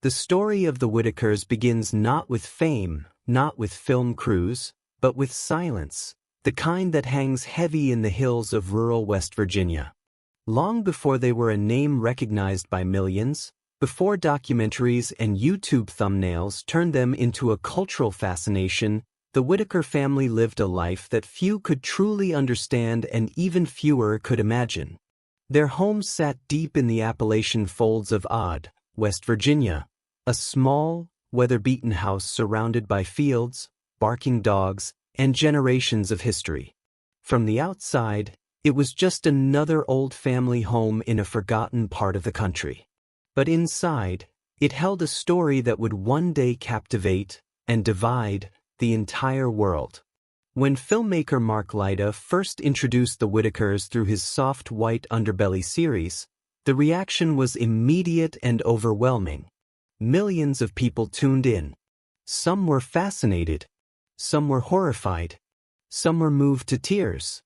The story of the Whittakers begins not with fame, not with film crews, but with silence, the kind that hangs heavy in the hills of rural West Virginia. Long before they were a name recognized by millions, before documentaries and YouTube thumbnails turned them into a cultural fascination, the Whittaker family lived a life that few could truly understand and even fewer could imagine. Their home sat deep in the Appalachian folds of Odd, West Virginia, a small, weather-beaten house surrounded by fields, barking dogs, and generations of history. From the outside, it was just another old family home in a forgotten part of the country. But inside, it held a story that would one day captivate and divide the entire world. When filmmaker Mark Lyda first introduced the Whittakers through his Soft White Underbelly series, the reaction was immediate and overwhelming. Millions of people tuned in. Some were fascinated. Some were horrified. Some were moved to tears.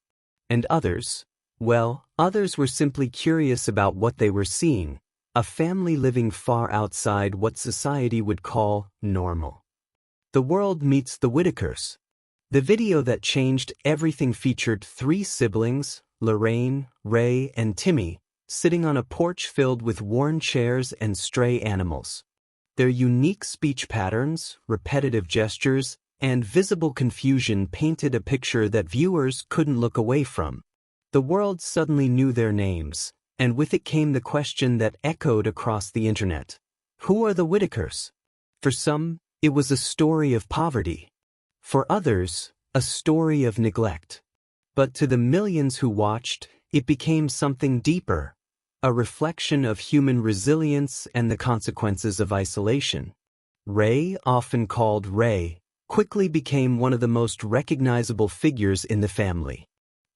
And others were simply curious about what they were seeing, a family living far outside what society would call normal. The World Meets the Whittakers. The video that changed everything featured 3 siblings, Lorraine, Ray, and Timmy, sitting on a porch filled with worn chairs and stray animals. Their unique speech patterns, repetitive gestures, and visible confusion painted a picture that viewers couldn't look away from. The world suddenly knew their names, and with it came the question that echoed across the internet. Who are the Whittakers? For some, it was a story of poverty. For others, a story of neglect. But to the millions who watched, it became something deeper, a reflection of human resilience and the consequences of isolation. Ray, often called Ray, quickly became one of the most recognizable figures in the family.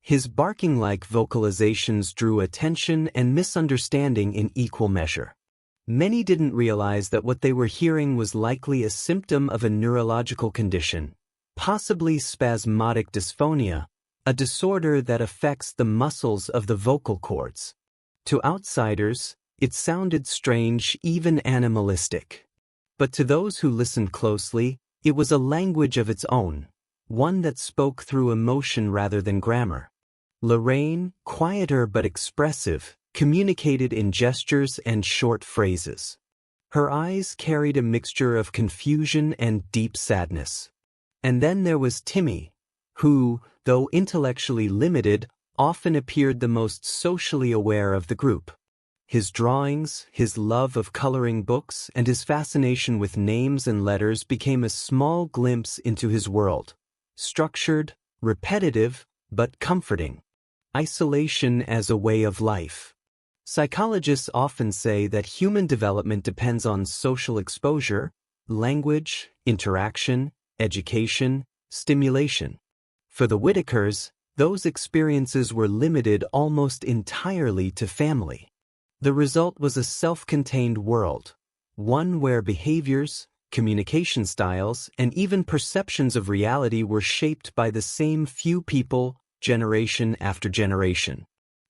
His barking-like vocalizations drew attention and misunderstanding in equal measure. Many didn't realize that what they were hearing was likely a symptom of a neurological condition, possibly spasmodic dysphonia, a disorder that affects the muscles of the vocal cords. To outsiders, it sounded strange, even animalistic. But to those who listened closely, it was a language of its own, one that spoke through emotion rather than grammar. Lorraine, quieter but expressive, communicated in gestures and short phrases. Her eyes carried a mixture of confusion and deep sadness. And then there was Timmy, who, though intellectually limited, often appeared the most socially aware of the group. His drawings, his love of coloring books, and his fascination with names and letters became a small glimpse into his world. Structured, repetitive, but comforting. Isolation as a way of life. Psychologists often say that human development depends on social exposure, language, interaction, education, stimulation. For the Whittakers, those experiences were limited almost entirely to family. The result was a self-contained world, one where behaviors, communication styles, and even perceptions of reality were shaped by the same few people, generation after generation.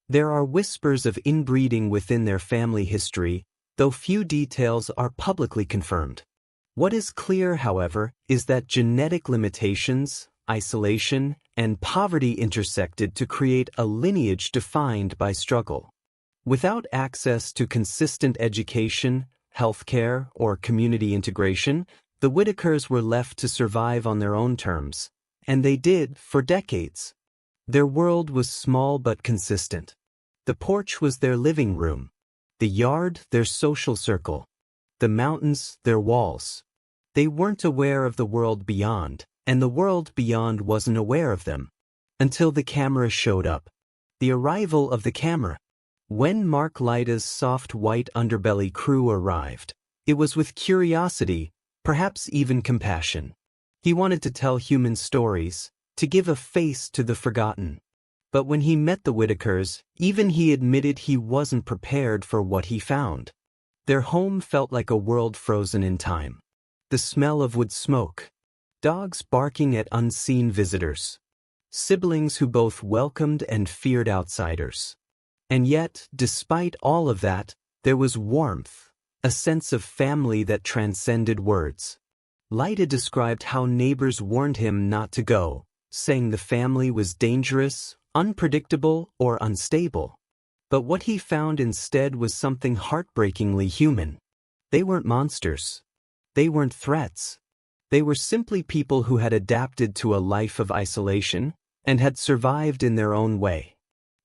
There are whispers of inbreeding within their family history, though few details are publicly confirmed. What is clear, however, is that genetic limitations, isolation, and poverty intersected to create a lineage defined by struggle. Without access to consistent education, healthcare, or community integration, the Whittakers were left to survive on their own terms, and they did for decades. Their world was small but consistent. The porch was their living room, the yard their social circle, the mountains their walls. They weren't aware of the world beyond, and the world beyond wasn't aware of them, until the camera showed up. The arrival of the camera. When Mark Lyda's Soft White Underbelly crew arrived, it was with curiosity, perhaps even compassion. He wanted to tell human stories, to give a face to the forgotten. But when he met the Whittakers, even he admitted he wasn't prepared for what he found. Their home felt like a world frozen in time. The smell of wood smoke. Dogs barking at unseen visitors. Siblings who both welcomed and feared outsiders. And yet, despite all of that, there was warmth, a sense of family that transcended words. Lyda described how neighbors warned him not to go, saying the family was dangerous, unpredictable, or unstable. But what he found instead was something heartbreakingly human. They weren't monsters. They weren't threats. They were simply people who had adapted to a life of isolation and had survived in their own way.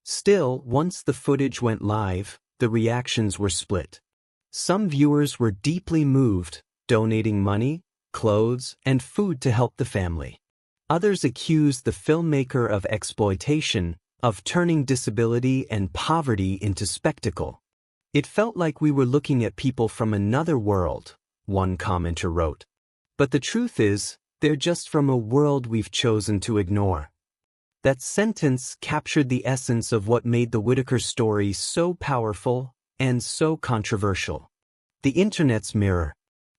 Still, once the footage went live, the reactions were split. Some viewers were deeply moved, donating money, clothes, and food to help the family. Others accused the filmmaker of exploitation, of turning disability and poverty into spectacle. It felt like we were looking at people from another world, one commenter wrote. But the truth is, they're just from a world we've chosen to ignore. That sentence captured the essence of what made the Whittaker story so powerful and so controversial. The Internet's mirror.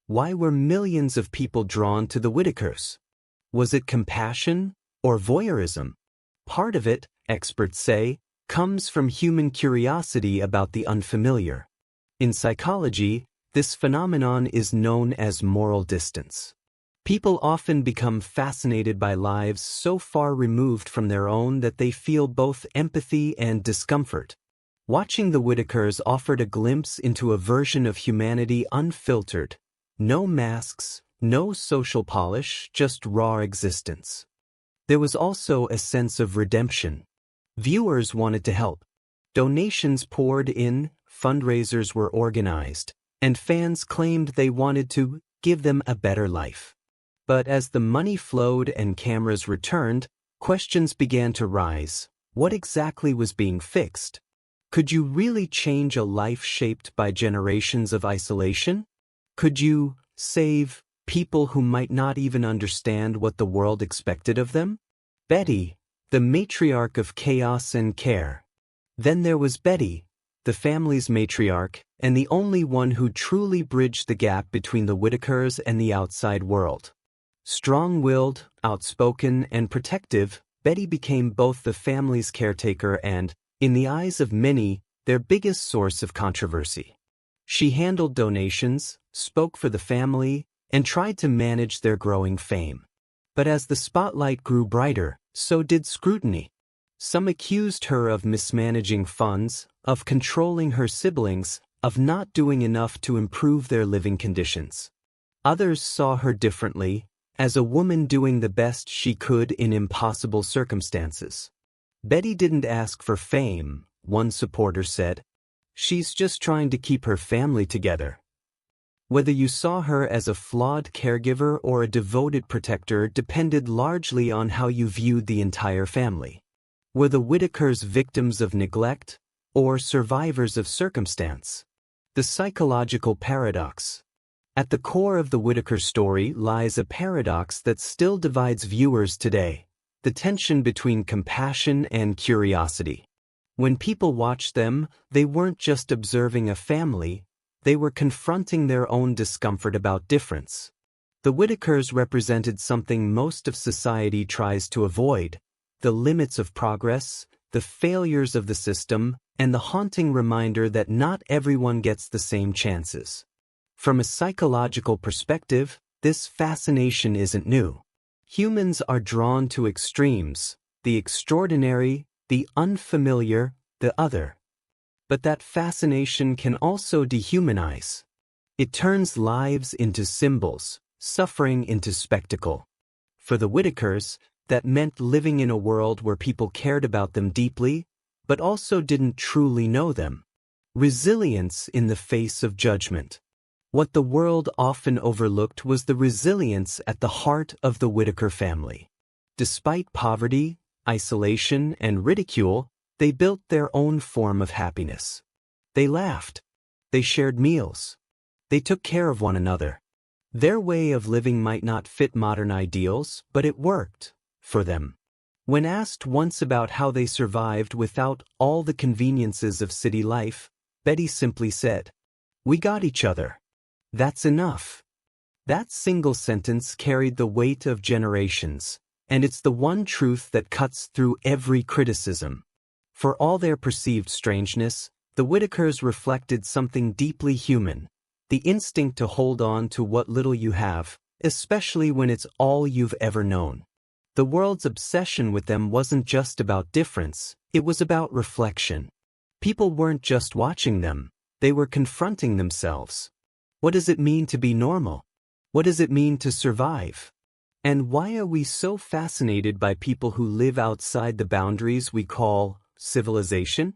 Why were millions of people drawn to the Whittakers? Was it compassion or voyeurism? Part of it, experts say, comes from human curiosity about the unfamiliar. In psychology, this phenomenon is known as moral distance. People often become fascinated by lives so far removed from their own that they feel both empathy and discomfort. Watching the Whittakers offered a glimpse into a version of humanity unfiltered. No masks, no social polish, just raw existence. There was also a sense of redemption. Viewers wanted to help. Donations poured in, fundraisers were organized, and fans claimed they wanted to give them a better life. But as the money flowed and cameras returned, questions began to rise. What exactly was being fixed? Could you really change a life shaped by generations of isolation? Could you save people who might not even understand what the world expected of them? Betty, the matriarch of chaos and care. Then there was Betty, the family's matriarch, and the only one who truly bridged the gap between the Whittakers and the outside world. Strong-willed, outspoken, and protective, Betty became both the family's caretaker and, in the eyes of many, their biggest source of controversy. She handled donations, spoke for the family, and tried to manage their growing fame. But as the spotlight grew brighter, so did scrutiny. Some accused her of mismanaging funds, of controlling her siblings, of not doing enough to improve their living conditions. Others saw her differently, as a woman doing the best she could in impossible circumstances. Betty didn't ask for fame, one supporter said. She's just trying to keep her family together. Whether you saw her as a flawed caregiver or a devoted protector depended largely on how you viewed the entire family. Were the Whittakers victims of neglect or survivors of circumstance? The psychological paradox. At the core of the Whittaker story lies a paradox that still divides viewers today: the tension between compassion and curiosity. When people watched them, they weren't just observing a family, they were confronting their own discomfort about difference. The Whittakers represented something most of society tries to avoid: the limits of progress, the failures of the system, and the haunting reminder that not everyone gets the same chances. From a psychological perspective, this fascination isn't new. Humans are drawn to extremes: the extraordinary, the unfamiliar, the other. But that fascination can also dehumanize. It turns lives into symbols, suffering into spectacle. For the Whittakers, that meant living in a world where people cared about them deeply, but also didn't truly know them. Resilience in the face of judgment. What the world often overlooked was the resilience at the heart of the Whittaker family. Despite poverty, isolation, and ridicule, they built their own form of happiness. They laughed. They shared meals. They took care of one another. Their way of living might not fit modern ideals, but it worked for them. When asked once about how they survived without all the conveniences of city life, Betty simply said, "We got each other. That's enough." That single sentence carried the weight of generations, and it's the one truth that cuts through every criticism. For all their perceived strangeness, the Whittakers reflected something deeply human: The instinct to hold on to what little you have, especially when it's all you've ever known. The world's obsession with them wasn't just about difference, it was about reflection. People weren't just watching them, they were confronting themselves. What does it mean to be normal? What does it mean to survive? And why are we so fascinated by people who live outside the boundaries we call civilization?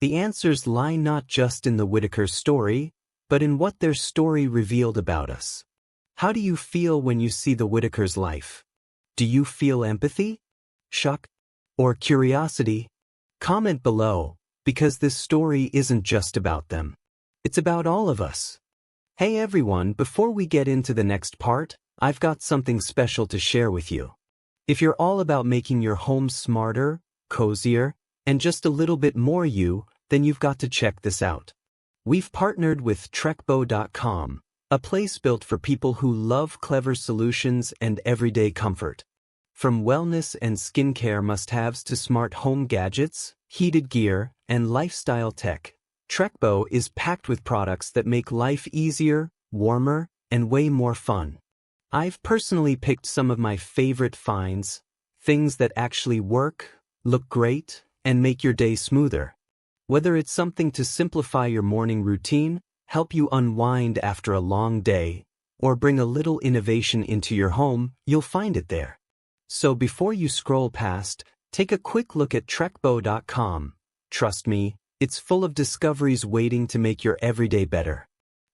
The answers lie not just in the Whittakers story, but in what their story revealed about us. How do you feel when you see the Whittakers' life? Do you feel empathy, shock, or curiosity? Comment below, because this story isn't just about them. It's about all of us. Hey everyone, before we get into the next part, I've got something special to share with you. If you're all about making your home smarter, cozier, and just a little bit more you, then you've got to check this out. We've partnered with trekbo.com, a place built for people who love clever solutions and everyday comfort. From wellness and skincare must-haves to smart home gadgets, heated gear, and lifestyle tech, Trekbo is packed with products that make life easier, warmer, and way more fun. I've personally picked some of my favorite finds, things that actually work, look great, and make your day smoother. Whether it's something to simplify your morning routine, help you unwind after a long day, or bring a little innovation into your home, you'll find it there. So before you scroll past, take a quick look at trekbo.com. Trust me, it's full of discoveries waiting to make your everyday better.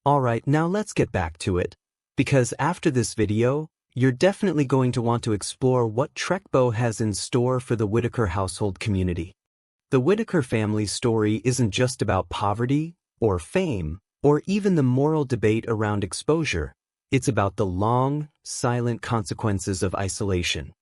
Alright, now let's get back to it, because after this video, you're definitely going to want to explore what Trekbo has in store for the Whittaker household community. The Whittaker family's story isn't just about poverty, or fame, or even the moral debate around exposure. It's about the long, silent consequences of isolation.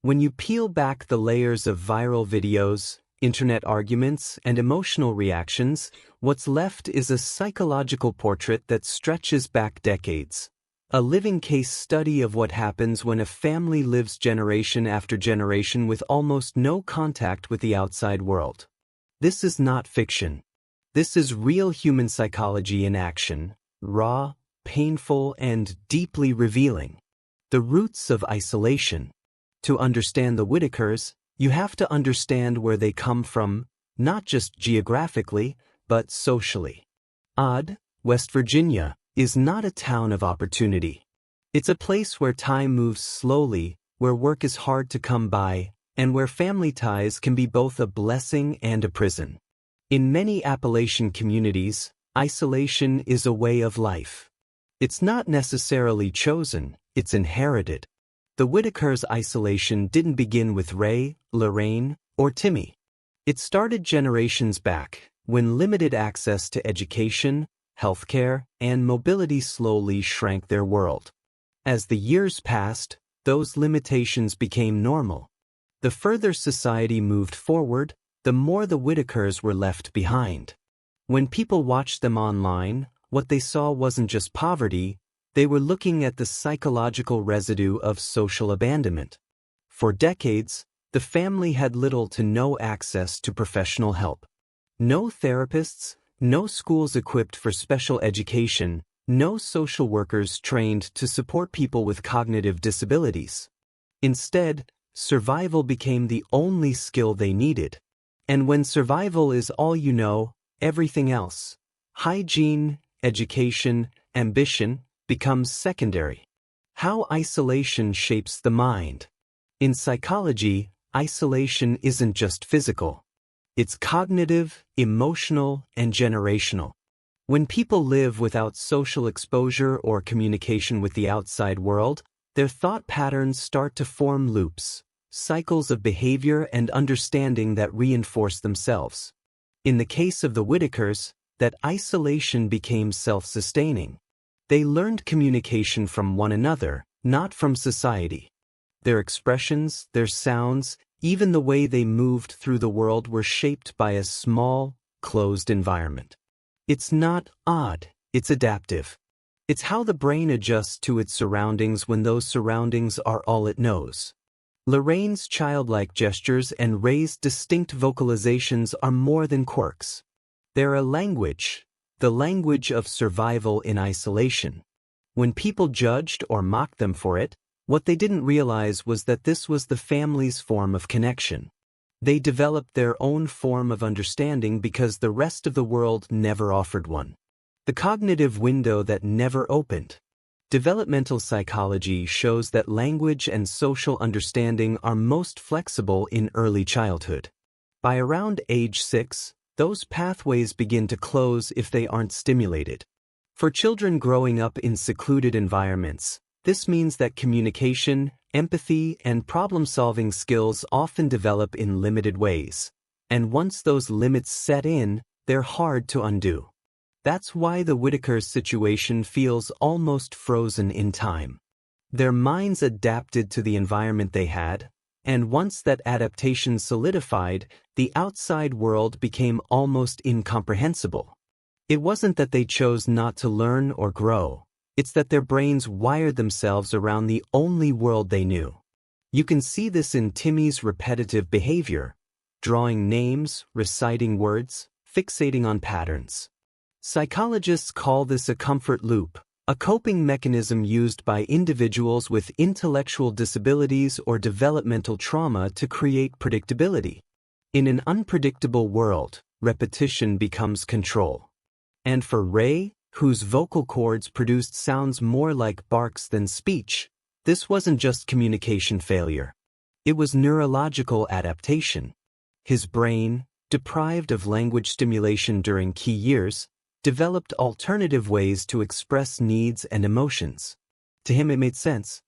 When you peel back the layers of viral videos, internet arguments, and emotional reactions, what's left is a psychological portrait that stretches back decades. A living case study of what happens when a family lives generation after generation with almost no contact with the outside world. This is not fiction. This is real human psychology in action, raw, painful, and deeply revealing. The roots of isolation. To understand the Whittakers, you have to understand where they come from, not just geographically, but socially. Odd, West Virginia, is not a town of opportunity. It's a place where time moves slowly, where work is hard to come by, and where family ties can be both a blessing and a prison. In many Appalachian communities, isolation is a way of life. It's not necessarily chosen, it's inherited. The Whittakers' isolation didn't begin with Ray, Lorraine, or Timmy. It started generations back, when limited access to education, healthcare, and mobility slowly shrank their world. As the years passed, those limitations became normal. The further society moved forward, the more the Whittakers were left behind. When people watched them online, what they saw wasn't just poverty, they were looking at the psychological residue of social abandonment. For decades, the family had little to no access to professional help. No therapists, no schools equipped for special education, no social workers trained to support people with cognitive disabilities. Instead, survival became the only skill they needed. And when survival is all you know, everything else, hygiene, education, ambition, becomes secondary. How isolation shapes the mind. In psychology, isolation isn't just physical. It's cognitive, emotional, and generational. When people live without social exposure or communication with the outside world, their thought patterns start to form loops, cycles of behavior and understanding that reinforce themselves. In the case of the Whittakers, that isolation became self-sustaining. They learned communication from one another, not from society. Their expressions, their sounds, even the way they moved through the world were shaped by a small, closed environment. It's not odd, it's adaptive. It's how the brain adjusts to its surroundings when those surroundings are all it knows. Lorraine's childlike gestures and Ray's distinct vocalizations are more than quirks. They're a language, the language of survival in isolation. When people judged or mocked them for it, what they didn't realize was that this was the family's form of connection. They developed their own form of understanding because the rest of the world never offered one. The cognitive window that never opened. Developmental psychology shows that language and social understanding are most flexible in early childhood. By around age 6, those pathways begin to close if they aren't stimulated. For children growing up in secluded environments, this means that communication, empathy, and problem-solving skills often develop in limited ways. And once those limits set in, they're hard to undo. That's why the Whittakers situation feels almost frozen in time. Their minds adapted to the environment they had, and once that adaptation solidified, the outside world became almost incomprehensible. It wasn't that they chose not to learn or grow. It's that their brains wired themselves around the only world they knew. You can see this in Timmy's repetitive behavior, drawing names, reciting words, fixating on patterns. Psychologists call this a comfort loop, a coping mechanism used by individuals with intellectual disabilities or developmental trauma to create predictability. In an unpredictable world, repetition becomes control. And for Ray, whose vocal cords produced sounds more like barks than speech, this wasn't just communication failure. It was neurological adaptation. His brain, deprived of language stimulation during key years, developed alternative ways to express needs and emotions. To him it made sense.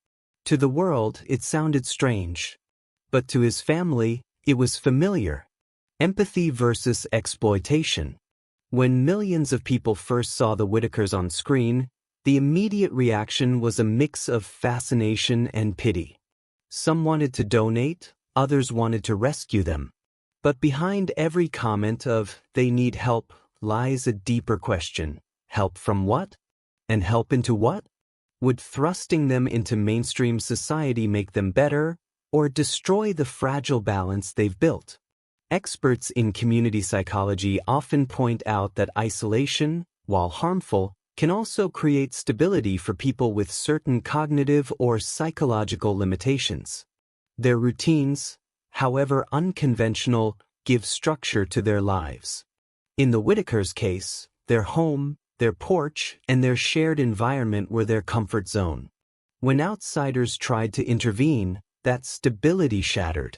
To the world, it sounded strange. But to his family, it was familiar. Empathy versus exploitation. When millions of people first saw the Whittakers on screen, the immediate reaction was a mix of fascination and pity. Some wanted to donate, others wanted to rescue them. But behind every comment of, "they need help," lies a deeper question. Help from what? And help into what? Would thrusting them into mainstream society make them better, or destroy the fragile balance they've built? Experts in community psychology often point out that isolation, while harmful, can also create stability for people with certain cognitive or psychological limitations. Their routines, however unconventional, give structure to their lives. In the Whittakers' case, their home, their porch, and their shared environment were their comfort zone. When outsiders tried to intervene, that stability shattered.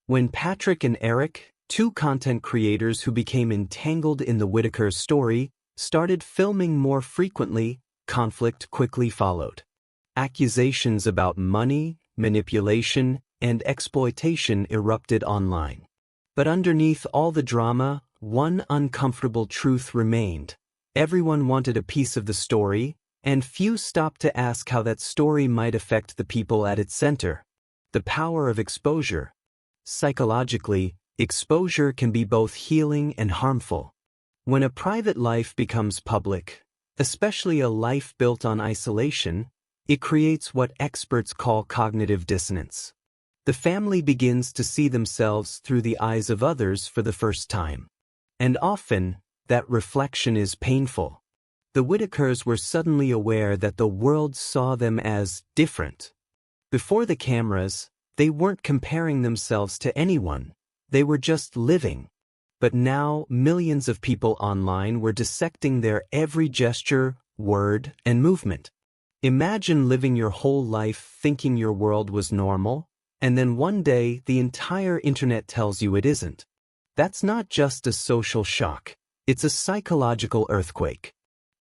When Patrick and Eric, two content creators who became entangled in the Whittakers story, started filming more frequently, conflict quickly followed. Accusations about money, manipulation, and exploitation erupted online. But underneath all the drama, one uncomfortable truth remained. Everyone wanted a piece of the story, and few stopped to ask how that story might affect the people at its center. The power of exposure. Psychologically, exposure can be both healing and harmful. When a private life becomes public, especially a life built on isolation, it creates what experts call cognitive dissonance. The family begins to see themselves through the eyes of others for the first time. And often, that reflection is painful. The Whittakers were suddenly aware that the world saw them as different. Before the cameras, they weren't comparing themselves to anyone. They were just living. But now, millions of people online were dissecting their every gesture, word, and movement. Imagine living your whole life thinking your world was normal, and then one day the entire internet tells you it isn't. That's not just a social shock. It's a psychological earthquake.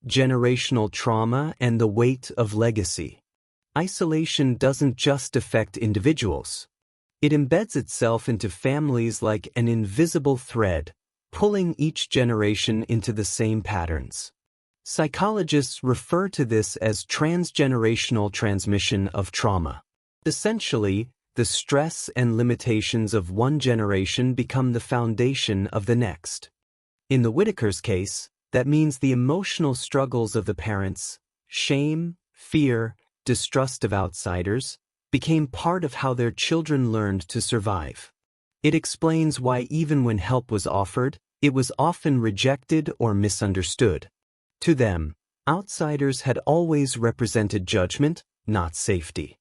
Generational trauma and the weight of legacy. Isolation doesn't just affect individuals. It embeds itself into families like an invisible thread, pulling each generation into the same patterns. Psychologists refer to this as transgenerational transmission of trauma. Essentially, the stress and limitations of one generation become the foundation of the next. In the Whittakers' case, that means the emotional struggles of the parents, shame, fear, distrust of outsiders, became part of how their children learned to survive. It explains why even when help was offered, it was often rejected or misunderstood. To them, outsiders had always represented judgment, not safety.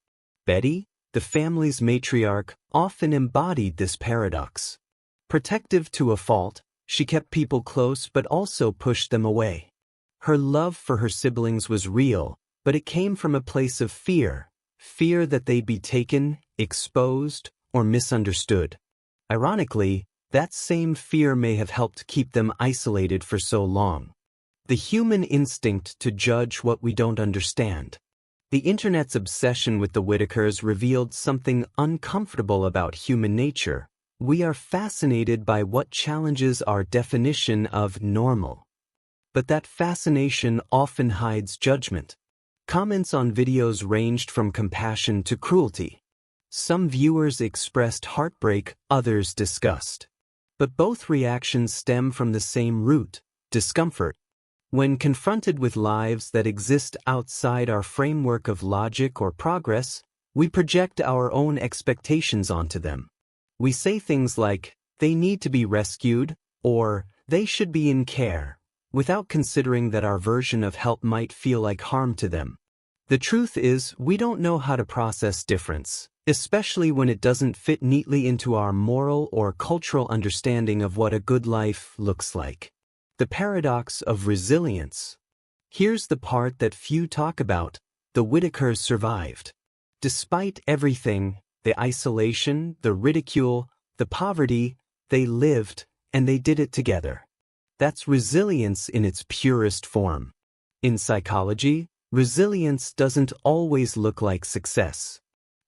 Betty, the family's matriarch, often embodied this paradox. Protective to a fault, she kept people close but also pushed them away. Her love for her siblings was real, but it came from a place of fear that they'd be taken, exposed, or misunderstood. Ironically, that same fear may have helped keep them isolated for so long. The human instinct to judge what we don't understand. The internet's obsession with the Whittakers revealed something uncomfortable about human nature. We are fascinated by what challenges our definition of normal. But that fascination often hides judgment. Comments on videos ranged from compassion to cruelty. Some viewers expressed heartbreak, others disgust. But both reactions stem from the same root: discomfort. When confronted with lives that exist outside our framework of logic or progress, we project our own expectations onto them. We say things like, "They need to be rescued," or "They should be in care," without considering that our version of help might feel like harm to them. The truth is, we don't know how to process difference, especially when it doesn't fit neatly into our moral or cultural understanding of what a good life looks like. The paradox of resilience. Here's the part that few talk about: the Whittakers survived. Despite everything, the isolation, the ridicule, the poverty, they lived, and they did it together. That's resilience in its purest form. In psychology, resilience doesn't always look like success.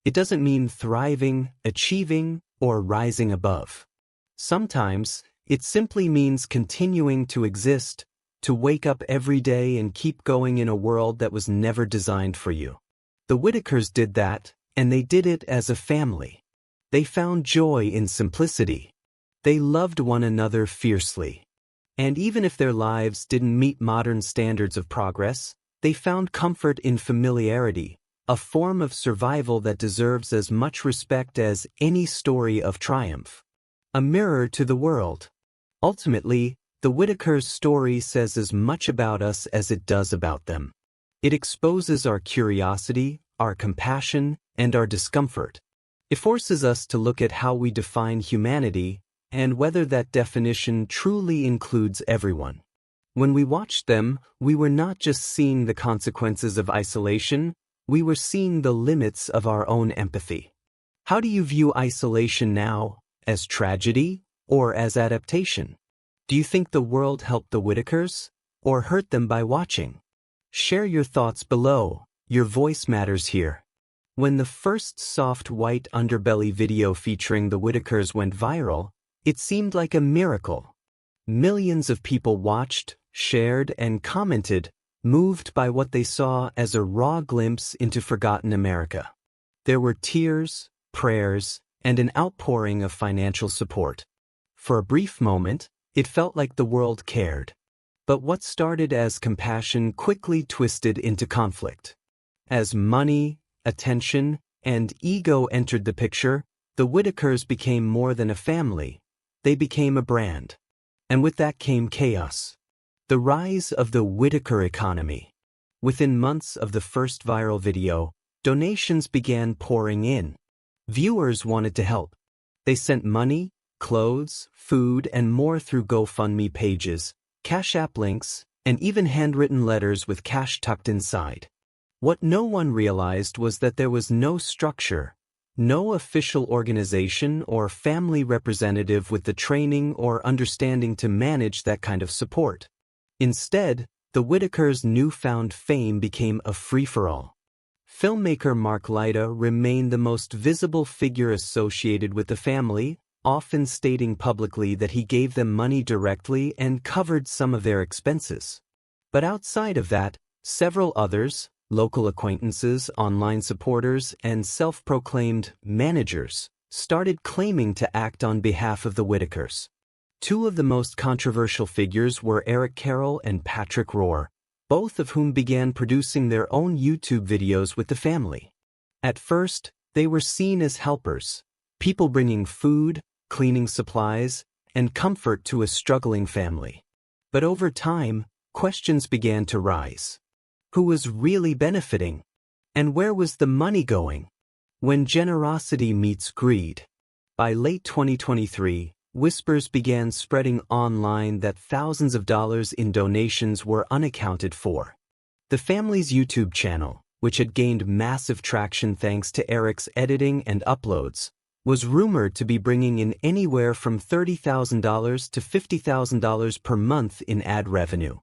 It doesn't mean thriving, achieving, or rising above. Sometimes, it simply means continuing to exist, to wake up every day and keep going in a world that was never designed for you. The Whittakers did that, and they did it as a family. They found joy in simplicity. They loved one another fiercely. And even if their lives didn't meet modern standards of progress, they found comfort in familiarity, a form of survival that deserves as much respect as any story of triumph. A mirror to the world. Ultimately, the Whittakers' story says as much about us as it does about them. It exposes our curiosity, our compassion, and our discomfort. It forces us to look at how we define humanity and whether that definition truly includes everyone. When we watched them, we were not just seeing the consequences of isolation, we were seeing the limits of our own empathy. How do you view isolation now? As tragedy or as adaptation? Do you think the world helped the Whittakers or hurt them by watching? Share your thoughts below. Your voice matters here. When the first soft white underbelly video featuring the Whittakers went viral, it seemed like a miracle. Millions of people watched, shared, and commented, moved by what they saw as a raw glimpse into forgotten America. There were tears, prayers, and an outpouring of financial support. For a brief moment, it felt like the world cared. But what started as compassion quickly twisted into conflict. As money, attention, and ego entered the picture, the Whittakers became more than a family. They became a brand. And with that came chaos. The rise of the Whittaker economy. Within months of the first viral video, donations began pouring in. Viewers wanted to help. They sent money, clothes, food, and more through GoFundMe pages, Cash App links, and even handwritten letters with cash tucked inside. What no one realized was that there was no structure, no official organization or family representative with the training or understanding to manage that kind of support. Instead, the Whittakers' newfound fame became a free-for-all. Filmmaker Mark Lyda remained the most visible figure associated with the family, often stating publicly that he gave them money directly and covered some of their expenses. But outside of that, several others, local acquaintances, online supporters, and self-proclaimed managers, started claiming to act on behalf of the Whittakers. Two of the most controversial figures were Eric Carroll and Patrick Rohr, both of whom began producing their own YouTube videos with the family. At first, they were seen as helpers, people bringing food, cleaning supplies, and comfort to a struggling family. But over time, questions began to rise. Who was really benefiting? And where was the money going? When generosity meets greed. By late 2023, whispers began spreading online that thousands of dollars in donations were unaccounted for. The family's YouTube channel, which had gained massive traction thanks to Eric's editing and uploads, was rumored to be bringing in anywhere from $30,000 to $50,000 per month in ad revenue.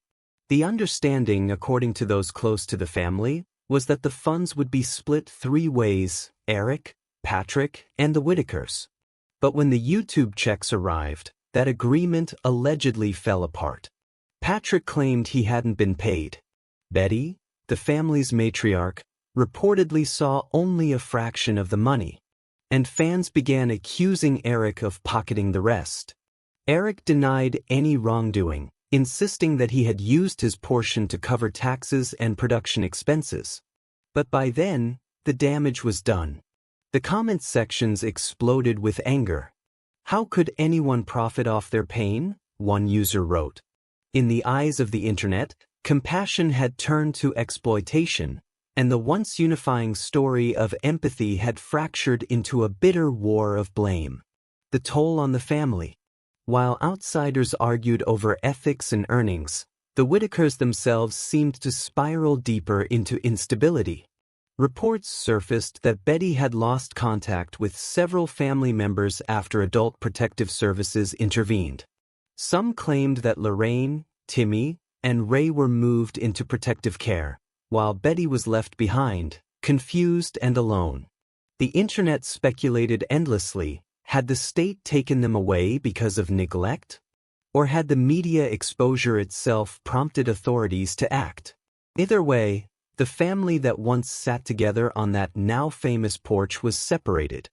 The understanding, according to those close to the family, was that the funds would be split 3 ways: Eric, Patrick, and the Whittakers. But when the YouTube checks arrived, that agreement allegedly fell apart. Patrick claimed he hadn't been paid. Betty, the family's matriarch, reportedly saw only a fraction of the money, and fans began accusing Eric of pocketing the rest. Eric denied any wrongdoing, insisting that he had used his portion to cover taxes and production expenses. But by then, the damage was done. The comment sections exploded with anger. How could anyone profit off their pain? One user wrote. In the eyes of the internet, compassion had turned to exploitation, and the once unifying story of empathy had fractured into a bitter war of blame. The toll on the family. While outsiders argued over ethics and earnings, the Whittakers themselves seemed to spiral deeper into instability. Reports surfaced that Betty had lost contact with several family members after Adult Protective Services intervened. Some claimed that Lorraine, Timmy, and Ray were moved into protective care, while Betty was left behind, confused and alone. The internet speculated endlessly. Had the state taken them away because of neglect? Or had the media exposure itself prompted authorities to act? Either way, the family that once sat together on that now famous porch was separated.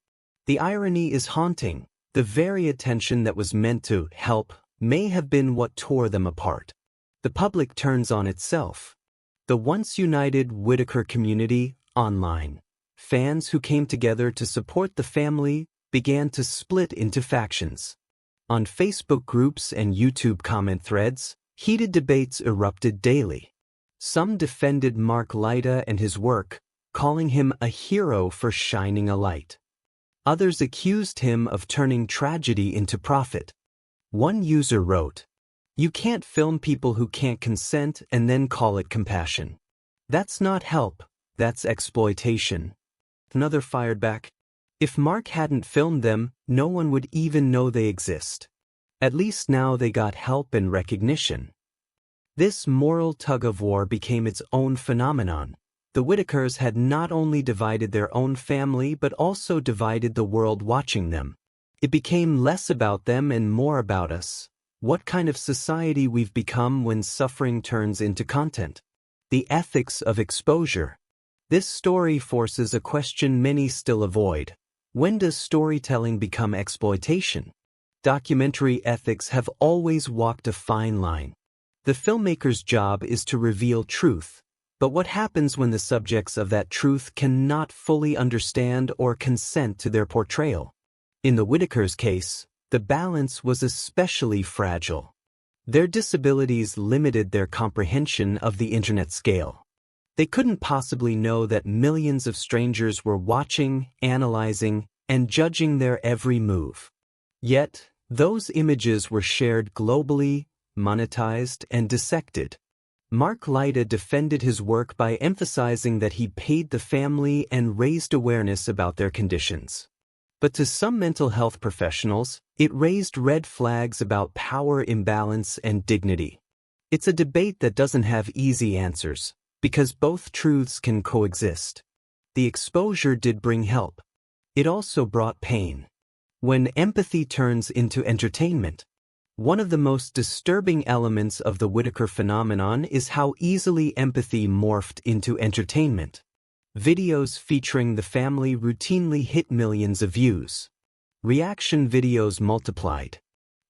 The irony is haunting. The very attention that was meant to help may have been what tore them apart. The public turns on itself. The once united Whittaker community, online. Fans who came together to support the family began to split into factions. On Facebook groups and YouTube comment threads, heated debates erupted daily. Some defended Mark Lyda and his work, calling him a hero for shining a light. Others accused him of turning tragedy into profit. One user wrote, "You can't film people who can't consent and then call it compassion. That's not help, that's exploitation." Another fired back, "If Mark hadn't filmed them, no one would even know they exist. At least now they got help and recognition." This moral tug-of-war became its own phenomenon. The Whittakers had not only divided their own family but also divided the world watching them. It became less about them and more about us. What kind of society we've become when suffering turns into content. The ethics of exposure. This story forces a question many still avoid. When does storytelling become exploitation? Documentary ethics have always walked a fine line. The filmmaker's job is to reveal truth, but what happens when the subjects of that truth cannot fully understand or consent to their portrayal? In the Whittakers' case, the balance was especially fragile. Their disabilities limited their comprehension of the internet scale. They couldn't possibly know that millions of strangers were watching, analyzing, and judging their every move. Yet, those images were shared globally, monetized, and dissected. Mark Lyda defended his work by emphasizing that he paid the family and raised awareness about their conditions. But to some mental health professionals, it raised red flags about power imbalance and dignity. It's a debate that doesn't have easy answers, because both truths can coexist. The exposure did bring help. It also brought pain. When empathy turns into entertainment. One of the most disturbing elements of the Whittaker phenomenon is how easily empathy morphed into entertainment. Videos featuring the family routinely hit millions of views. Reaction videos multiplied.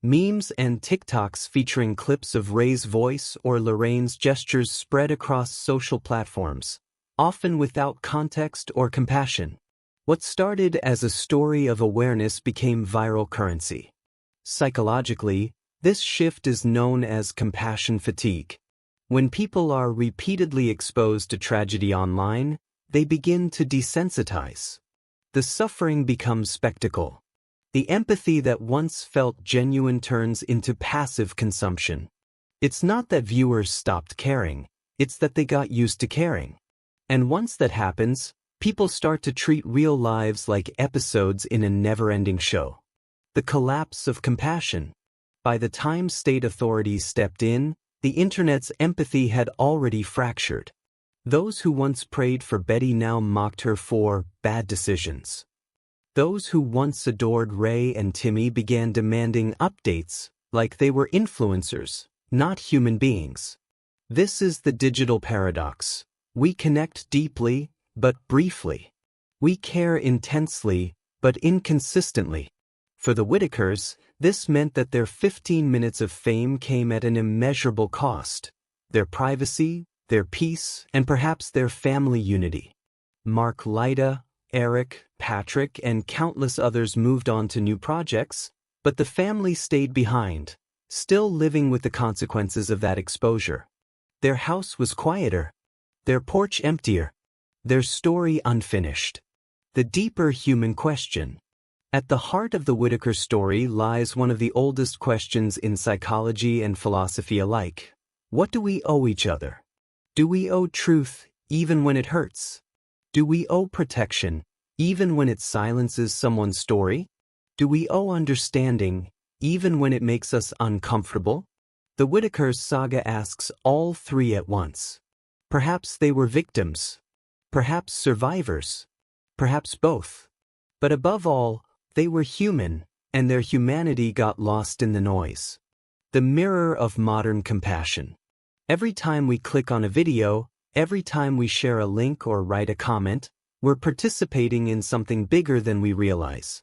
Memes and TikToks featuring clips of Ray's voice or Lorraine's gestures spread across social platforms, often without context or compassion. What started as a story of awareness became viral currency. Psychologically, this shift is known as compassion fatigue. When people are repeatedly exposed to tragedy online, they begin to desensitize. The suffering becomes spectacle. The empathy that once felt genuine turns into passive consumption. It's not that viewers stopped caring, it's that they got used to caring. And once that happens, people start to treat real lives like episodes in a never-ending show. The collapse of compassion. By the time state authorities stepped in, the internet's empathy had already fractured. Those who once prayed for Betty now mocked her for bad decisions. Those who once adored Ray and Timmy began demanding updates, like they were influencers, not human beings. This is the digital paradox. We connect deeply, but briefly. We care intensely, but inconsistently. For the Whittakers, this meant that their 15 minutes of fame came at an immeasurable cost. Their privacy, their peace, and perhaps their family unity. Mark Lyda, Eric, Patrick, and countless others moved on to new projects, but the family stayed behind, still living with the consequences of that exposure. Their house was quieter, their porch emptier, their story unfinished. The deeper human question. At the heart of the Whittaker story lies one of the oldest questions in psychology and philosophy alike. What do we owe each other? Do we owe truth, even when it hurts? Do we owe protection, even when it silences someone's story? Do we owe understanding, even when it makes us uncomfortable? The Whittakers saga asks all three at once. Perhaps they were victims. Perhaps survivors. Perhaps both. But above all, they were human, and their humanity got lost in the noise. The mirror of modern compassion. Every time we click on a video, every time we share a link or write a comment, we're participating in something bigger than we realize.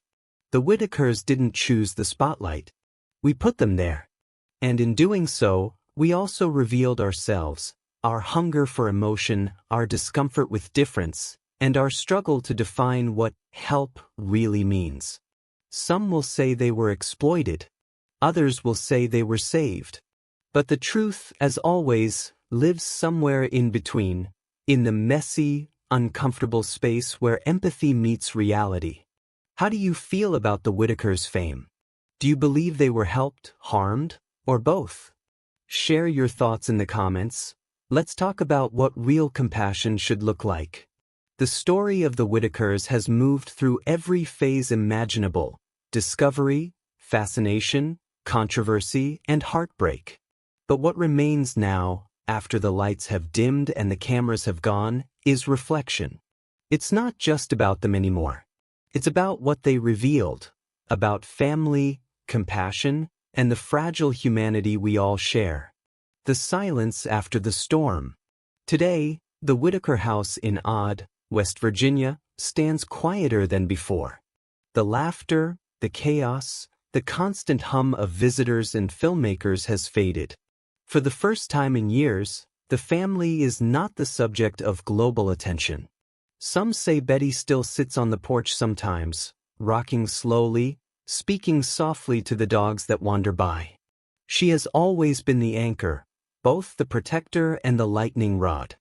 The Whittakers didn't choose the spotlight. We put them there. And in doing so, we also revealed ourselves, our hunger for emotion, our discomfort with difference, and our struggle to define what help really means. Some will say they were exploited. Others will say they were saved. But the truth, as always, lives somewhere in between, in the messy, uncomfortable space where empathy meets reality. How do you feel about the Whittakers' fame? Do you believe they were helped, harmed, or both? Share your thoughts in the comments. Let's talk about what real compassion should look like. The story of the Whittakers has moved through every phase imaginable: discovery, fascination, controversy, and heartbreak. But what remains now, after the lights have dimmed and the cameras have gone, is reflection. It's not just about them anymore. It's about what they revealed, about family, compassion, and the fragile humanity we all share. The silence after the storm. Today, the Whittaker house in Odd, West Virginia, stands quieter than before. The laughter, the chaos, the constant hum of visitors and filmmakers has faded. For the first time in years, the family is not the subject of global attention. Some say Betty still sits on the porch sometimes, rocking slowly, speaking softly to the dogs that wander by. She has always been the anchor, both the protector and the lightning rod.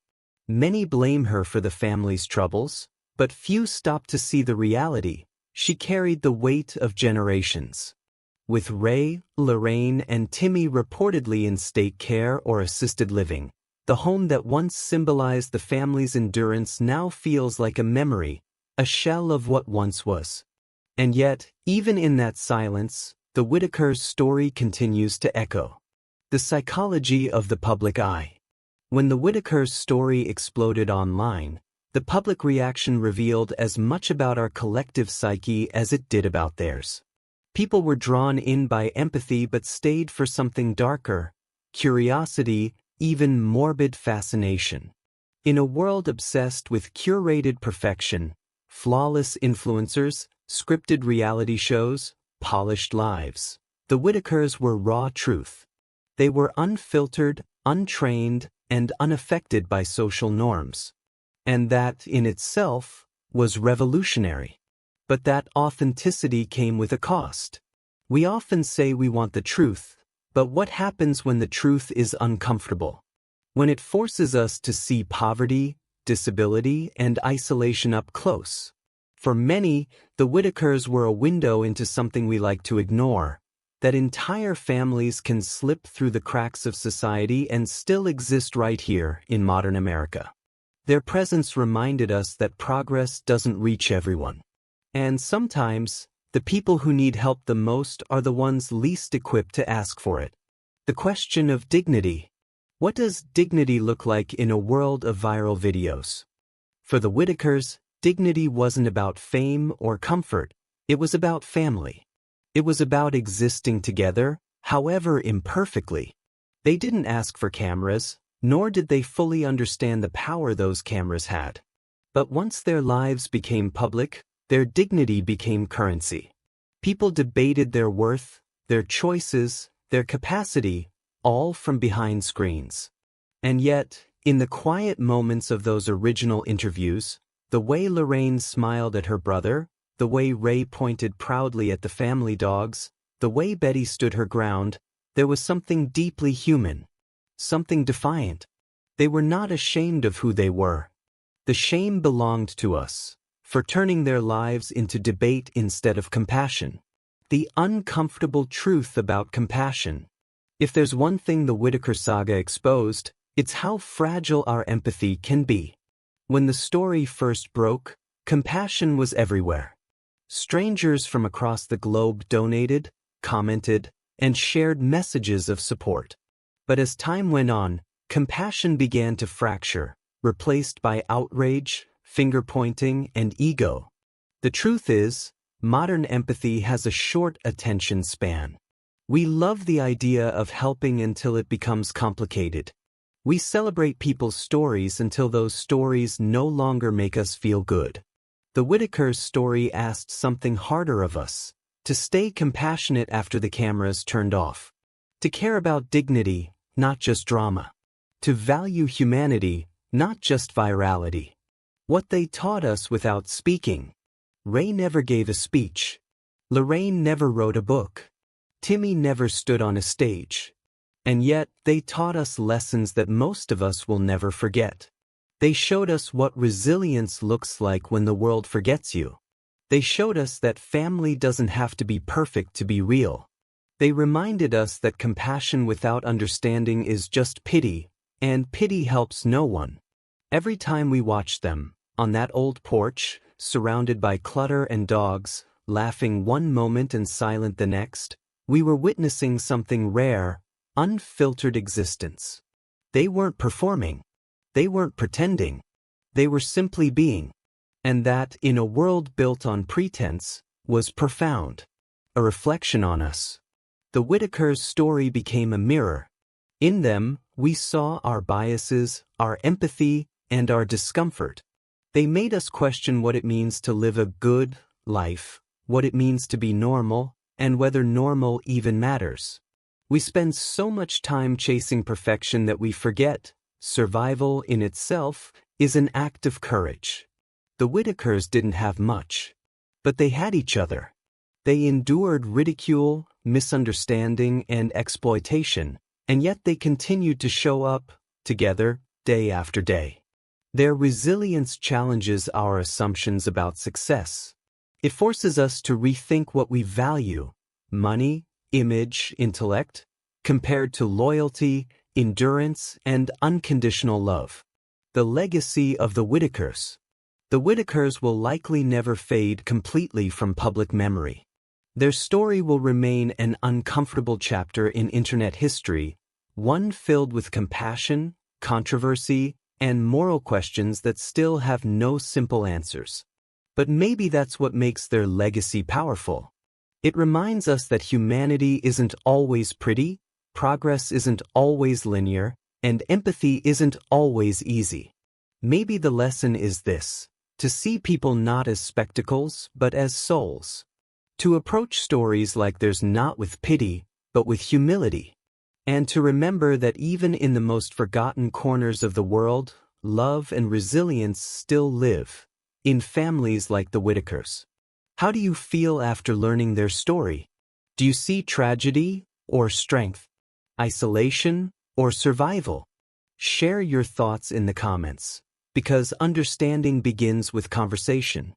Many blame her for the family's troubles, but few stop to see the reality. She carried the weight of generations. With Ray, Lorraine, and Timmy reportedly in state care or assisted living, the home that once symbolized the family's endurance now feels like a memory, a shell of what once was. And yet, even in that silence, the Whittakers' story continues to echo. The psychology of the public eye. When the Whittakers' story exploded online, the public reaction revealed as much about our collective psyche as it did about theirs. People were drawn in by empathy but stayed for something darker, curiosity, even morbid fascination. In a world obsessed with curated perfection, flawless influencers, scripted reality shows, polished lives, the Whittakers were raw truth. They were unfiltered, untrained, and unaffected by social norms. And that, in itself, was revolutionary. But that authenticity came with a cost. We often say we want the truth, but what happens when the truth is uncomfortable? when it forces us to see poverty, disability, and isolation up close. For many, the Whittakers were a window into something we like to ignore, that entire families can slip through the cracks of society and still exist right here in modern America. Their presence reminded us that progress doesn't reach everyone. And sometimes, the people who need help the most are the ones least equipped to ask for it. The question of dignity. What does dignity look like in a world of viral videos? For the Whittakers, dignity wasn't about fame or comfort, it was about family. It was about existing together, however imperfectly. They didn't ask for cameras, nor did they fully understand the power those cameras had. But once their lives became public, their dignity became currency. People debated their worth, their choices, their capacity, all from behind screens. And yet, in the quiet moments of those original interviews, the way Lorraine smiled at her brother, the way Ray pointed proudly at the family dogs, the way Betty stood her ground, there was something deeply human, something defiant. They were not ashamed of who they were. The shame belonged to us, for turning their lives into debate instead of compassion. The uncomfortable truth about compassion. If there's one thing the Whittaker saga exposed, it's how fragile our empathy can be. When the story first broke, compassion was everywhere. Strangers from across the globe donated, commented, and shared messages of support. But as time went on, compassion began to fracture, replaced by outrage, finger-pointing, and ego. The truth is, modern empathy has a short attention span. We love the idea of helping until it becomes complicated. We celebrate people's stories until those stories no longer make us feel good. The Whittakers' story asked something harder of us, to stay compassionate after the cameras turned off, to care about dignity, not just drama, to value humanity, not just virality. What they taught us without speaking. Ray never gave a speech. Lorraine never wrote a book. Timmy never stood on a stage. And yet, they taught us lessons that most of us will never forget. They showed us what resilience looks like when the world forgets you. They showed us that family doesn't have to be perfect to be real. They reminded us that compassion without understanding is just pity, and pity helps no one. Every time we watched them, on that old porch, surrounded by clutter and dogs, laughing one moment and silent the next, we were witnessing something rare, unfiltered existence. They weren't performing. They weren't pretending. They were simply being. And that, in a world built on pretense, was profound. A reflection on us. The Whittakers' story became a mirror. In them, we saw our biases, our empathy, and our discomfort. They made us question what it means to live a good life, what it means to be normal, and whether normal even matters. We spend so much time chasing perfection that we forget survival in itself is an act of courage. The Whittakers didn't have much, but they had each other. They endured ridicule, misunderstanding, and exploitation, and yet they continued to show up, together, day after day. Their resilience challenges our assumptions about success. It forces us to rethink what we value, money, image, intellect, compared to loyalty, endurance, and unconditional love. The legacy of the Whittakers. The Whittakers will likely never fade completely from public memory. Their story will remain an uncomfortable chapter in internet history, one filled with compassion, controversy, and moral questions that still have no simple answers. But maybe that's what makes their legacy powerful. It reminds us that humanity isn't always pretty, progress isn't always linear, and empathy isn't always easy. Maybe the lesson is this: to see people not as spectacles, but as souls. To approach stories like theirs not with pity, but with humility. And to remember that even in the most forgotten corners of the world, love and resilience still live, in families like the Whittakers. How do you feel after learning their story? Do you see tragedy or strength? Isolation or survival? Share your thoughts in the comments, because understanding begins with conversation.